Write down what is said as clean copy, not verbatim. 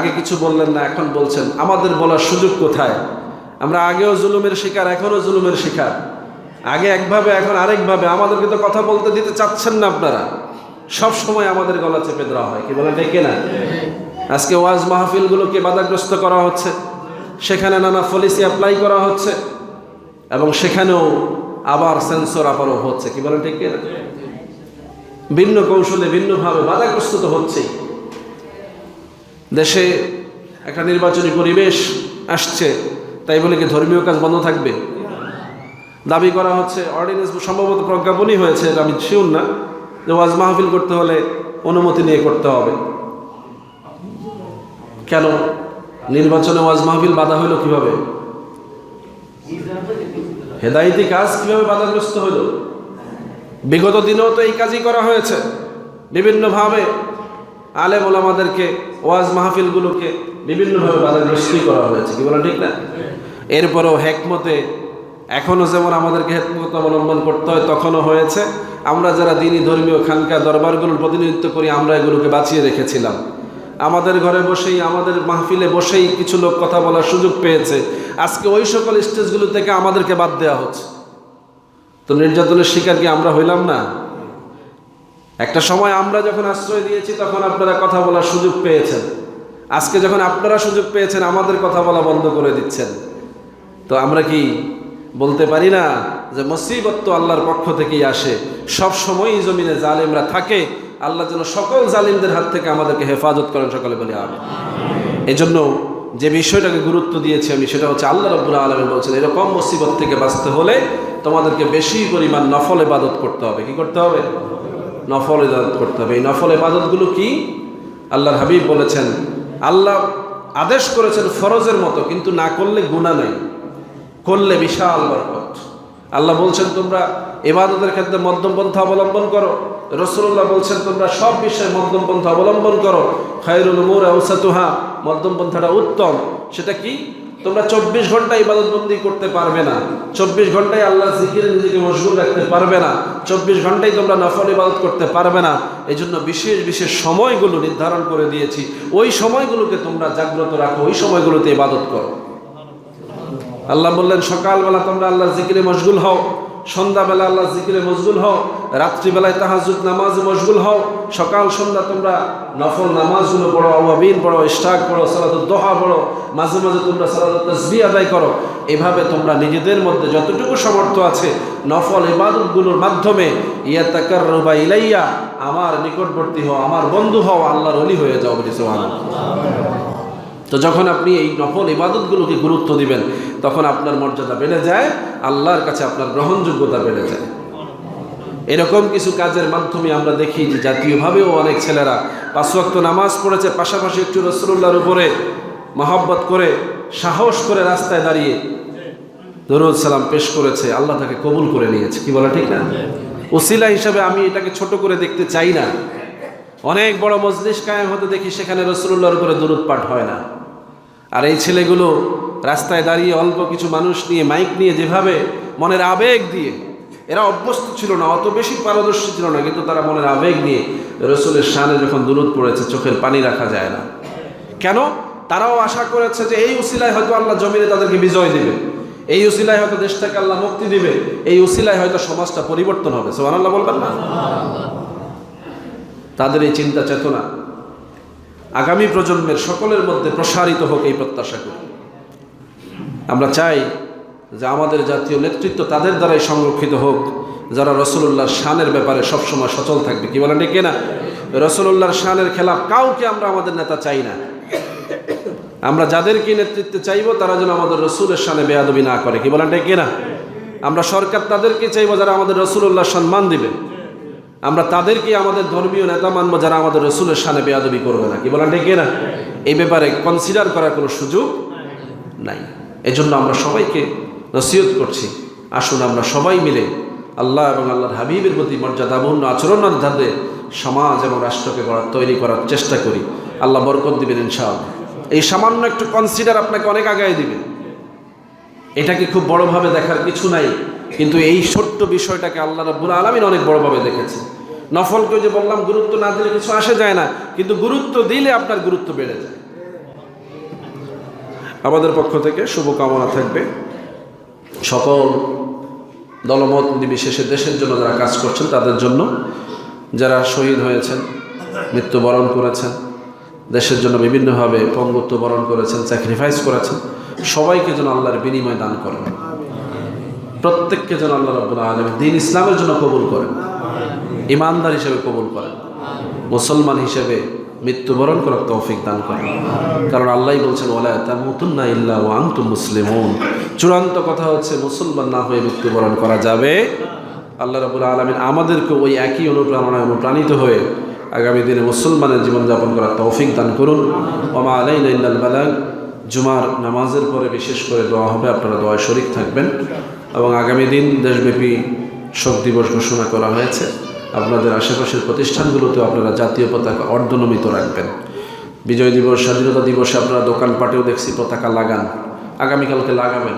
আগে কিছু বললেন না, এখন বলছেন। আমাদের বলার সুযোগ কোথায়? আমরা আগেও জুলুমের শিকার, এখনও জুলুমের শিকার। আগে একভাবে, এখন আরেকভাবে। আমাদেরকে তো কথা বলতে দিতে চাচ্ছেন না আপনারা। সব সময় আমাদের গলা চেপে দেওয়া হয়, কি বলেন ঠিক না? আজকে ওয়াজ মাহফিলগুলোকে বাধাগ্রস্ত করা হচ্ছে, সেখানে নানা পলিসি অ্যাপ্লাই করা হচ্ছে, এবং সেখানেও আবার সেন্সর আবারও হচ্ছে, কি বলেন ঠিক না? ভিন্ন কৌশলে, ভিন্নভাবে বাধাগ্রস্ত তো হচ্ছেই। দেশে একটা নির্বাচনী পরিবেশ আসছে, তাই বলে কি ধর্মীয় কাজ বন্ধ থাকবে? দাবি করা হচ্ছে, অর্ডিন্যান্স সম্ভবত প্রজ্ঞাপনই হয়েছে, আমি শিওর না, যে ওয়াজ মাহফিল করতে হলে অনুমতি নিয়ে করতে হবে। কেন নির্বাচনে ওয়াজ মাহফিল বাধা হইল কিভাবে? হেদায়েতি কাজ কিভাবে বাধাগ্রস্ত হইল? বিগত দিনেও তো এই কাজই করা হয়েছে। বিভিন্নভাবে আলেম ওলামাদেরকে, ওয়াজ মাহফিলগুলোকে বিভিন্নভাবে বাধাগ্রস্তই করা হয়েছে, কি বলা ঠিক না? এরপরেও হেকমতে এখনও যেমন আমাদেরকে হেকমত অবলম্বন করতে হয়, তখনও হয়েছে। আমরা যারা দিনী ধর্মীয় খানকা দরবারগুলোর প্রতিনিধিত্ব করি, আমরা এগুলোকে বাঁচিয়ে রেখেছিলাম। আমাদের ঘরে বসেই, আমাদের মাহফিলে বসেই কিছু লোক কথা বলার সুযোগ পেয়েছে। আজকে ওই সকল স্টেজগুলো থেকে আমাদেরকে বাদ দেওয়া হচ্ছে। তো নির্যাতনের শিকার কি আমরা হইলাম না? একটা সময় আমরা যখন আশ্রয় দিয়েছি, তখন আপনারা কথা বলার সুযোগ পেয়েছেন। আজকে যখন আপনারা সুযোগ পেয়েছেন, আমাদের কথা বলা বন্ধ করে দিচ্ছেন। তো আমরা কি বলতে পারি না যে মুসিবত তো আল্লাহর পক্ষ থেকেই আসে? সব সময়ই জমিনে জালিমরা থাকে। আল্লাহ যেন সকল জালিমদের হাত থেকে আমাদেরকে হেফাজত করেন, সকলে বলি আমিন। এজন্য যে বিষয়টাকে গুরুত্ব দিয়েছি আমি, সেটা হচ্ছে আল্লাহ রাব্বুল আলামিন বলছেন, এরকম মুসিবত থেকে বাঁচতে হলে তোমাদেরকে বেশি পরিমাণ নফল ইবাদত করতে হবে। কি করতে হবে? নফল ইবাদত করতে হবে। এই নফল ইবাদতগুলো কি? আল্লাহর হাবিব বলেছেন, আল্লাহ আদেশ করেছেন ফরজের মতো, কিন্তু না করলে গুনাহ নেই, করলে বিশাল বরকত। আল্লাহ বলছেন তোমরা ইবাদতের ক্ষেত্রে মধ্যম পন্থা অবলম্বন করো। রাসূলুল্লাহ বলছেন তোমরা সব বিষয়ে মধ্যম পন্থা অবলম্বন করো। খায়রুল উমুর আওসাতুহা, মধ্যম পন্থাটা উত্তম। সেটা কি? তোমরা 24 ঘন্টা ইবাদতবন্দি করতে পারবে না, 24 ঘন্টায় আল্লাহর জিকিরে নিজেকে মশগুল রাখতে পারবে না, 24 ঘন্টায় তোমরা নফল ইবাদত করতে পারবে না। এই জন্য বিশেষ বিশেষ সময়গুলো নির্ধারণ করে দিয়েছি। ওই সময়গুলোকে তোমরা জাগ্রত রাখো, ওই সময়গুলোতে ইবাদত করো। আল্লাহ বললেন সকালবেলা তোমরা আল্লাহর জিকিরে মশগুল হও, সন্ধ্যাবেলা আল্লাহর জিকিরে মশগুল হও, রাত্রিবেলায় তাহাজ্জুদ নামাজে মশগুল হও, সকাল সন্ধ্যা তোমরা নফল নামাজগুলো পড়ো, আওয়াবিন পড়ো, ইশরাক পড়ো, সালাতুদ দুহা পড়ো, মাঝে মাঝে তোমরা সালাতুত তাসবিহ আদায় করো। এভাবে তোমরা নিজেদের মধ্যে যতটুকু সামর্থ্য আছে নফল ইবাদতগুলোর মাধ্যমে ইয়াতাকাররাবা ইলাইয়া, আমার নিকটবর্তী হও, আমার বন্ধু হও, আল্লাহর ওলি হয়ে যাও। বলি সুবহানাল্লাহ। তো যখন আপনি এই নফল ইবাদতগুলোকে গুরুত্ব দিবেন, তখন আপনার মর্যাদা বেড়ে যায়, আল্লাহর কাছে আপনার গ্রহণযোগ্যতা বেড়ে যায়। এরকম কিছু কাজের মাধ্যমে আমরা দেখি যে জাতীয়ভাবেও অনেক ছেলেরা 5 ওয়াক্ত নামাজ পড়েছে, পাশাপাশি একটু রাসূলুল্লাহর উপরে মহব্বত করে, সাহস করে রাস্তায় দাঁড়িয়ে দরুদ সালাম পেশ করেছে, আল্লাহ তাকে কবুল করে নিয়েছে। কি বলা ঠিক না? ওসিলা হিসাবে আমি এটাকে ছোট করে দেখতে চাই না। অনেক বড় মজলিস কায়েম হতে দেখি, সেখানে রাসূলুল্লাহর উপরে দরুদ পাঠ হয় না। আর এই ছেলেগুলো রাস্তায় দাঁড়িয়ে অল্প কিছু মানুষ নিয়ে, মাইক নিয়ে, যেভাবে মনের আবেগ দিয়ে, এরা অভ্যস্ত ছিল না, অত বেশি পারদর্শী ছিল না, কিন্তু তারা মনের আবেগ নিয়ে রাসূলের শানে যখন দরুদ পড়েছে, চোখের পানি রাখা যায় না। কেন? তারাও আশা করেছে যে এই উসিলায় হয়তো আল্লাহ জমিনে তাদেরকে বিজয় দিবে, এই উসিলায় হয়তো দেশটাকে আল্লাহ মুক্তি দিবে, এই উসিলায় হয়তো সমাজটা পরিবর্তন হবে। সুবহানাল্লাহ বলবেন না? তাদের এই চিন্তা চেতনা আগামী প্রজন্মের সকলের মধ্যে প্রসারিত হোক, এই প্রত্যাশা করি। আমরা চাই যে আমাদের জাতীয় নেতৃত্ব তাদের দ্বারাই সংরক্ষিত হোক, যারা রাসূলুল্লাহর শানের ব্যাপারে সবসময় সচল থাকবে। কি বলেন ঠিক না? রাসূলুল্লাহর শানের খেলাফ কাউকে আমরা আমাদের নেতা চাই না। আমরা যাদেরকে নেতৃত্বে চাইব, তারা যেন আমাদের রাসূলের শানে বেয়াদবি না করে। কি বলেন ঠিক না? আমরা সরকার তাদেরকে চাইব যারা আমাদের রাসূলুল্লাহর সম্মান দিবে। আমরা তাদেরকে আমাদের ধর্মীয় নেতা মানব যারা আমাদের রাসূলের শানে বেয়াদবি করবে না। কি বলেন ঠিক না? এই ব্যাপারে কনসিডার করার কোনো সুযোগ নাই। এজন্য আমরা সবাইকে নসিহত করছি, আসুন আমরা সবাই মিলে আল্লাহ এবং আল্লাহর হাবিবের প্রতি মর্যাদাপূর্ণ আচরণের ধারে সমাজ এবং রাষ্ট্রকে তৈরি করার চেষ্টা করি। আল্লাহ বরকত দিবেন ইনশাআল্লাহ। এই সামান্য একটু কনসিডার আপনাকে অনেক আগায় দিবে। এটাকে খুব বড়ভাবে দেখার কিছু নাই, কিন্তু এই ছোট্ট বিষয়টাকে আল্লাহ রাব্বুল আলামিন অনেক বড়ভাবে দেখেছে। নফলকে যে বললাম গুরুত্ব না দিলে কিছু আসে যায় না, কিন্তু গুরুত্ব দিলে আপনার গুরুত্ব বেড়ে যায়। আমাদের পক্ষ থেকে শুভকামনা থাকবে সকল দলমত নির্বিশেষে দেশের জন্য যারা কাজ করছেন তাদের জন্য, যারা শহীদ হয়েছেন, মৃত্যুবরণ করেছেন, দেশের জন্য বিভিন্নভাবে পঙ্গুত্ব বরণ করেছেন, স্যাক্রিফাইস করেছেন, সবাইকে যেন আল্লাহর বিনিময় দান করেন। প্রত্যেককে যেন আল্লাহ রাব্বুল আলামিন দ্বীন ইসলামের জন্য কবুল করেন, ইমানদার হিসেবে কবুল করেন, মুসলমান হিসেবে মৃত্যুবরণ করার তৌফিক দান করেন। কারণ আল্লাহই বলছেন ওয়ালা তামুতুন্না ইল্লা ওয়া আনতুম মুসলিমুন। চূড়ান্ত কথা হচ্ছে মুসলমান না হয়ে মৃত্যুবরণ করা যাবে। আল্লাহ রাব্বুল আলামিন আমাদেরকে ওই একই অনুপ্রেরণায় অনুপ্রাণিত হয়ে আগামী দিনে মুসলমানের জীবনযাপন করার তৌফিক দান করুন। ওয়া মা আলাইনা ইল্লাল বালাগ। জুমার নামাজের পরে বিশেষ করে দোয়া হবে, আপনারা দোয়ায় শরীক থাকবেন। এবং আগামী দিন দেশব্যাপী শোক দিবস ঘোষণা করা হয়েছে। আপনাদের আশেপাশের প্রতিষ্ঠানগুলোতেও আপনারা জাতীয় পতাকা অর্ধনমিত রাখবেন। বিজয় দিবস, স্বাধীনতা দিবসে আপনারা দোকানপাটেও দেখছি পতাকা লাগান, আগামীকালকে লাগাবেন।